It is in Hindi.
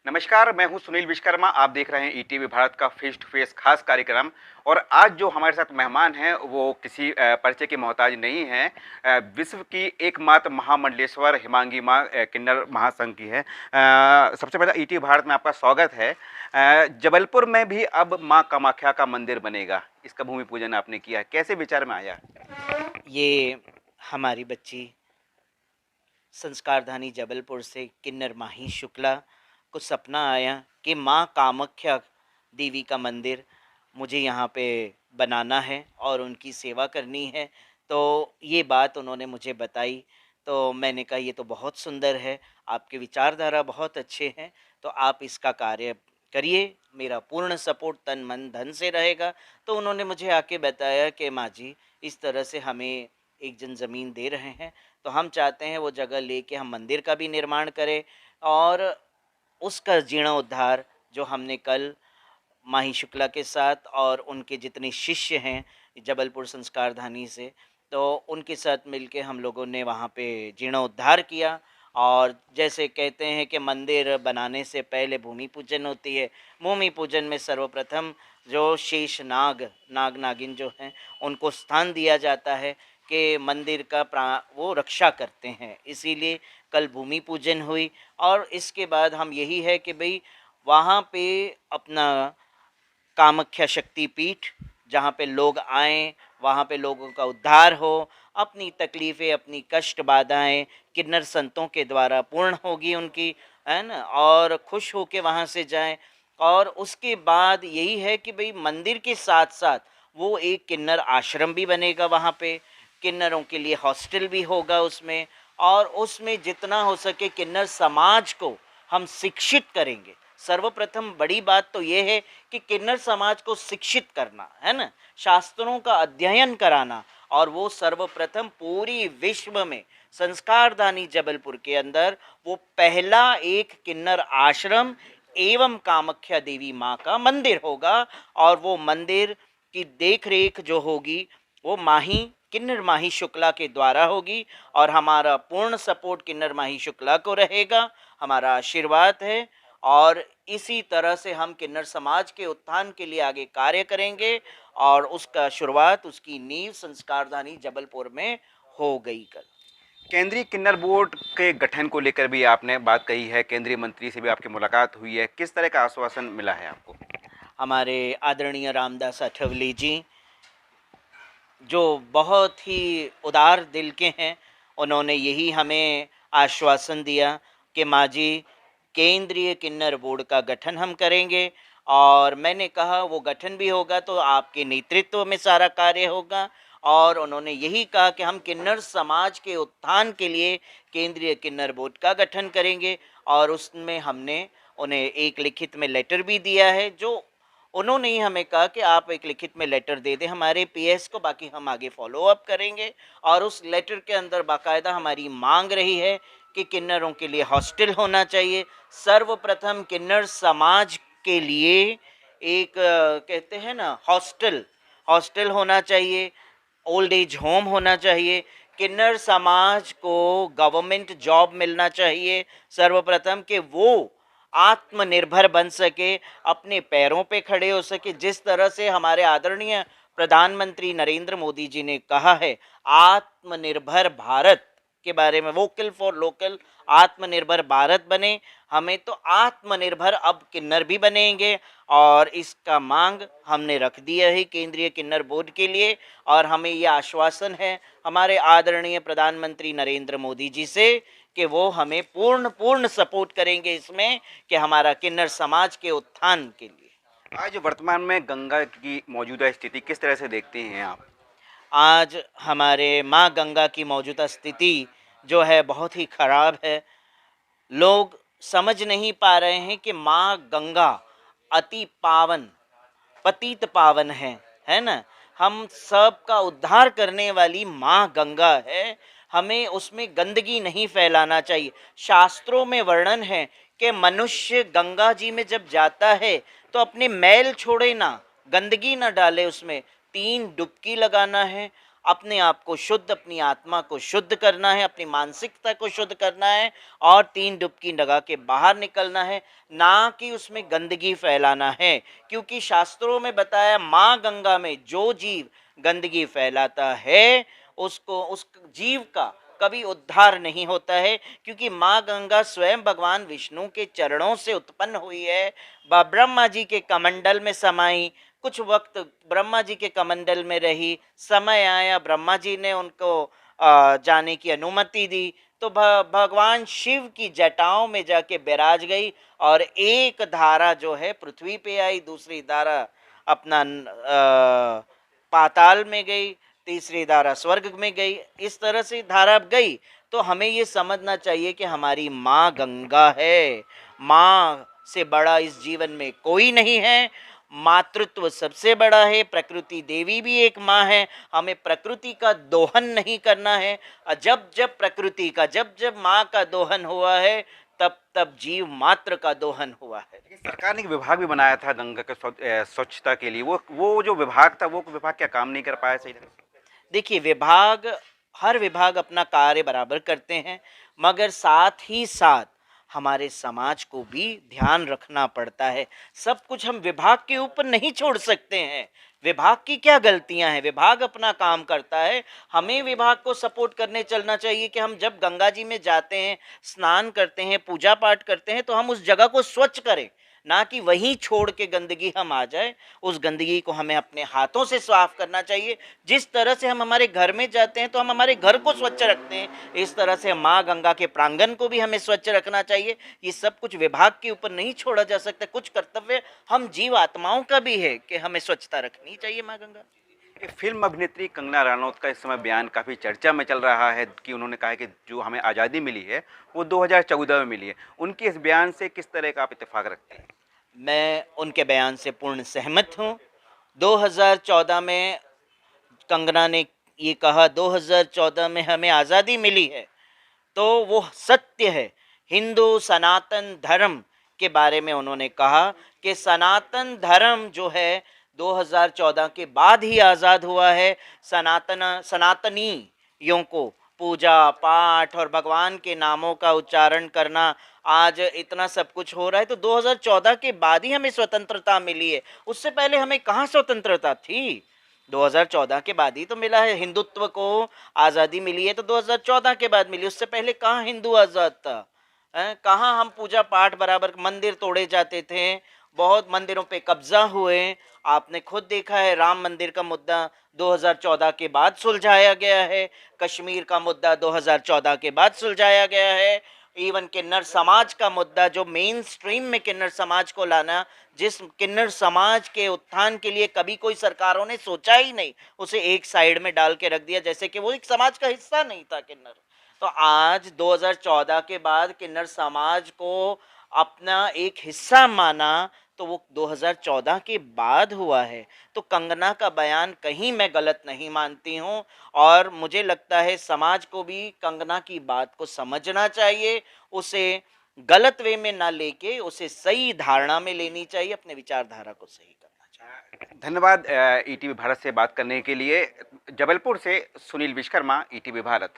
नमस्कार, मैं हूं सुनील विश्वकर्मा। आप देख रहे हैं ईटीवी भारत का फेस टू फेस खास कार्यक्रम। और आज जो हमारे साथ मेहमान हैं वो किसी परिचय के मोहताज नहीं हैं। विश्व की एकमात्र महामंडलेश्वर हिमांगी माँ किन्नर महासंघ की है। सबसे पहले ईटीवी भारत में आपका स्वागत है। जबलपुर में भी अब माँ कामाख्या का मंदिर बनेगा, इसका भूमि पूजन आपने किया है, कैसे विचार में आया? ये हमारी बच्ची संस्कारधानी जबलपुर से किन्नर माही शुक्ला को सपना आया कि माँ कामाख्या देवी का मंदिर मुझे यहाँ पे बनाना है और उनकी सेवा करनी है। तो ये बात उन्होंने मुझे बताई। तो मैंने कहा ये तो बहुत सुंदर है, आपके विचारधारा बहुत अच्छे हैं, तो आप इसका कार्य करिए, मेरा पूर्ण सपोर्ट तन मन धन से रहेगा। तो उन्होंने मुझे आके बताया कि माँ जी, इस तरह से हमें एक जन ज़मीन दे रहे हैं, तो हम चाहते हैं वो जगह लेके हम मंदिर का भी निर्माण करें और उसका जीर्णोद्धार जो हमने कल माही शुक्ला के साथ और उनके जितने शिष्य हैं जबलपुर संस्कारधानी से, तो उनके साथ मिलके हम लोगों ने वहाँ पे जीर्णोद्धार किया। और जैसे कहते हैं कि मंदिर बनाने से पहले भूमि पूजन होती है। भूमि पूजन में सर्वप्रथम जो शेष नाग नागिन जो हैं उनको स्थान दिया जाता है कि मंदिर का वो रक्षा करते हैं, इसीलिए कल भूमि पूजन हुई। और इसके बाद हम यही है कि भाई वहाँ पे अपना कामाख्या शक्तिपीठ जहाँ पे लोग आएँ, वहाँ पे लोगों का उद्धार हो, अपनी तकलीफ़ें, अपनी कष्ट बाधाएँ किन्नर संतों के द्वारा पूर्ण होगी उनकी, है ना? और खुश होके वहाँ से जाएँ। और उसके बाद यही है कि भई मंदिर के साथ-साथ वो एक किन्नर आश्रम भी बनेगा वहाँ पे, किन्नरों के लिए हॉस्टल भी होगा उसमें। और उसमें जितना हो सके किन्नर समाज को हम शिक्षित करेंगे। सर्वप्रथम बड़ी बात तो ये है कि किन्नर समाज को शिक्षित करना है ना, शास्त्रों का अध्ययन कराना। और वो सर्वप्रथम पूरी विश्व में संस्कारदानी जबलपुर के अंदर वो पहला एक किन्नर आश्रम एवं कामाख्या देवी माँ का मंदिर होगा। और वो मंदिर की देख रेख जो होगी वो माही किन्नर माही शुक्ला के द्वारा होगी। और हमारा पूर्ण सपोर्ट किन्नर माही शुक्ला को रहेगा, हमारा आशीर्वाद है। और इसी तरह से हम किन्नर समाज के उत्थान के लिए आगे कार्य करेंगे। और उसका शुरुआत, उसकी नींव संस्कारधानी जबलपुर में हो गई कल। केंद्रीय किन्नर बोर्ड के गठन को लेकर भी आपने बात कही है, केंद्रीय मंत्री से भी आपकी मुलाकात हुई है, किस तरह का आश्वासन मिला है आपको? हमारे आदरणीय रामदास अठवले जी जो बहुत ही उदार दिल के हैं, उन्होंने यही हमें आश्वासन दिया कि माँ जी, केंद्रीय किन्नर बोर्ड का गठन हम करेंगे। और मैंने कहा वो गठन भी होगा तो आपके नेतृत्व में सारा कार्य होगा। और उन्होंने यही कहा कि हम किन्नर समाज के उत्थान के लिए केंद्रीय किन्नर बोर्ड का गठन करेंगे। और उसमें हमने उन्हें एक लिखित में लेटर भी दिया है, जो उन्होंने ही हमें कहा कि आप एक लिखित में लेटर दे दें हमारे पीएस को, बाकी हम आगे फॉलो अप करेंगे। और उस लेटर के अंदर बाकायदा हमारी मांग रही है कि किन्नरों के लिए हॉस्टल होना चाहिए। सर्वप्रथम किन्नर समाज के लिए एक कहते हैं ना हॉस्टल, हॉस्टल होना चाहिए, ओल्ड एज होम होना चाहिए। किन्नर समाज को गवर्नमेंट जॉब मिलना चाहिए सर्वप्रथम, कि वो आत्मनिर्भर बन सके, अपने पैरों पे खड़े हो सके। जिस तरह से हमारे आदरणीय प्रधानमंत्री नरेंद्र मोदी जी ने कहा है आत्मनिर्भर भारत के बारे में, वोकल फॉर लोकल, आत्मनिर्भर भारत बने। हमें तो आत्मनिर्भर अब किन्नर भी बनेंगे। और इसका मांग हमने रख दिया है केंद्रीय किन्नर बोर्ड के लिए। और हमें यह आश्वासन है हमारे आदरणीय प्रधानमंत्री नरेंद्र मोदी जी से कि वो हमें पूर्ण पूर्ण सपोर्ट करेंगे इसमें, कि हमारा किन्नर समाज के उत्थान के लिए। आज वर्तमान में गंगा की मौजूदा स्थिति किस तरह से देखते हैं आप? आज हमारे माँ गंगा की मौजूदा स्थिति जो है बहुत ही खराब है। लोग समझ नहीं पा रहे हैं कि माँ गंगा अति पावन, पतित पावन है ना? हम सब का उद्धार करने वाली माँ गंगा है। हमें उसमें गंदगी नहीं फैलाना चाहिए। शास्त्रों में वर्णन है कि मनुष्य गंगा जी में जब जाता है तो अपने मैल छोड़े ना, गंदगी ना डाले उसमें, 3 डुबकी लगाना है। अपने आप को शुद्ध, अपनी आत्मा को शुद्ध करना है, अपनी मानसिकता को शुद्ध करना है और 3 डुबकी लगा के बाहर निकलना है, ना कि उसमें गंदगी फैलाना है। क्योंकि शास्त्रों में बताया, माँ गंगा में जो जीव गंदगी फैलाता है उसको, उस जीव का कभी उद्धार नहीं होता है। क्योंकि माँ गंगा स्वयं भगवान विष्णु के चरणों से उत्पन्न हुई है, ब्रह्मा जी के कमंडल में समाई, कुछ वक्त ब्रह्मा जी के कमंडल में रही, समय आया ब्रह्मा जी ने उनको जाने की अनुमति दी, तो भगवान शिव की जटाओं में जाके विराज गई और एक धारा जो है पृथ्वी पे आई, दूसरी धारा अपना पाताल में गई, तीसरी धारा स्वर्ग में गई, इस तरह से धारा गई। तो हमें ये समझना चाहिए कि हमारी माँ गंगा है, माँ से बड़ा इस जीवन में कोई नहीं है, मातृत्व सबसे बड़ा है, प्रकृति देवी भी एक माँ है, हमें प्रकृति का दोहन नहीं करना है। जब जब प्रकृति का, जब जब माँ का दोहन हुआ है, तब तब जीव मात्र का दोहन हुआ है। लेकिन सरकार ने एक विभाग भी बनाया था गंगा के स्वच्छता के लिए, वो जो विभाग था, वो विभाग क्या काम नहीं कर पाया सही ढंग से? देखिए, हर विभाग अपना कार्य बराबर करते हैं, मगर साथ ही साथ हमारे समाज को भी ध्यान रखना पड़ता है। सब कुछ हम विभाग के ऊपर नहीं छोड़ सकते हैं। विभाग की क्या गलतियां हैं, विभाग अपना काम करता है, हमें विभाग को सपोर्ट करने चलना चाहिए कि हम जब गंगा जी में जाते हैं, स्नान करते हैं, पूजा पाठ करते हैं, तो हम उस जगह को स्वच्छ करें, ना कि वहीं छोड़ के गंदगी हम आ जाए। उस गंदगी को हमें अपने हाथों से साफ करना चाहिए। जिस तरह से हम हमारे घर में जाते हैं तो हम हमारे घर को स्वच्छ रखते हैं, इस तरह से माँ गंगा के प्रांगण को भी हमें स्वच्छ रखना चाहिए। ये सब कुछ विभाग के ऊपर नहीं छोड़ा जा सकता। कुछ कर्तव्य हम जीव आत्माओं का भी है कि हमें स्वच्छता रखनी चाहिए माँ गंगा। ये फिल्म अभिनेत्री कंगना रनौत का इस समय बयान काफ़ी चर्चा में चल रहा है कि उन्होंने कहा है कि जो हमें आज़ादी मिली है वो 2014 में मिली है। उनके इस बयान से किस तरह का आप इत्तेफाक रखते हैं? मैं उनके बयान से पूर्ण सहमत हूँ। 2014 में कंगना ने ये कहा, 2014 में हमें आज़ादी मिली है, तो वो सत्य है। हिंदू सनातन धर्म के बारे में उन्होंने कहा कि सनातन धर्म जो है 2014 के बाद ही आज़ाद हुआ है। सनातनियों को पूजा पाठ और भगवान के नामों का उच्चारण करना, आज इतना सब कुछ हो रहा है, तो 2014 के बाद ही हमें स्वतंत्रता मिली है। उससे पहले हमें कहाँ स्वतंत्रता थी? 2014 के बाद ही तो मिला है। हिंदुत्व को आज़ादी मिली है तो 2014 के बाद मिली, उससे पहले कहाँ हिंदू आज़ाद था? कहाँ हम पूजा पाठ बराबर, मंदिर तोड़े जाते थे, बहुत मंदिरों पे कब्जा हुए। आपने खुद देखा है, राम मंदिर का मुद्दा 2014 के बाद सुलझाया गया है, कश्मीर का मुद्दा 2014 के बाद सुलझाया गया है। इवन किन्नर समाज का मुद्दा, जो मेन स्ट्रीम में किन्नर समाज को लाना, जिस किन्नर समाज के उत्थान के लिए कभी कोई सरकारों ने सोचा ही नहीं, उसे एक साइड में डाल के रख दिया, जैसे कि वो एक समाज का हिस्सा नहीं था किन्नर। तो आज 2014 के बाद किन्नर समाज को अपना एक हिस्सा माना, तो वो 2014 के बाद हुआ है। तो कंगना का बयान कहीं मैं गलत नहीं मानती हूँ, और मुझे लगता है समाज को भी कंगना की बात को समझना चाहिए, उसे गलत वे में ना लेके उसे सही धारणा में लेनी चाहिए, अपने विचारधारा को सही करना चाहिए। धन्यवाद ईटीवी भारत से बात करने के लिए। जबलपुर से सुनील विश्वकर्मा, ईटीवी भारत।